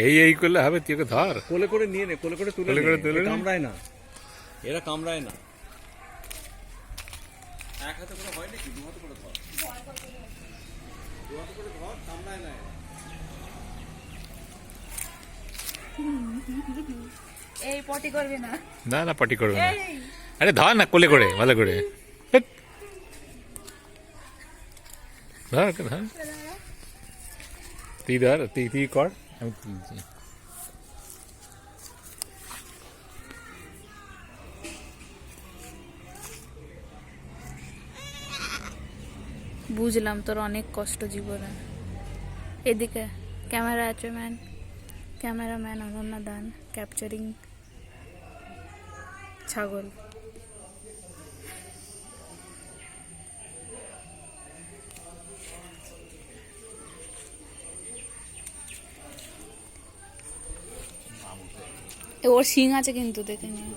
এই করলে হবে, তুই ওকে ধর, কোলে করে নিয়ে নে, কোলে করে তুলে কোলে করে তুলে নে। কামড়ায় না, এরা কামড়ায় না। এক হাতে করে হয় নাকি, দু হাতে করে ধর, দু হাতে করে ধর, কামড়ায় না এরা। এই পটি করবে না। না না, পটি করবে না। আরে ধর না, কোলে করে ভালো করে ধর ধর, তুই ধর, তুই কর, আমি তুলছি। বুঝলাম তোর অনেক কষ্ট জীবনে। এদিকে ক্যামেরা আছে ম্যান, ক্যামেরাম্যান অনন্যা দান, ক্যাপচারিং ছাগল। ওর শিং আছে কিন্তু, দেখে নিও।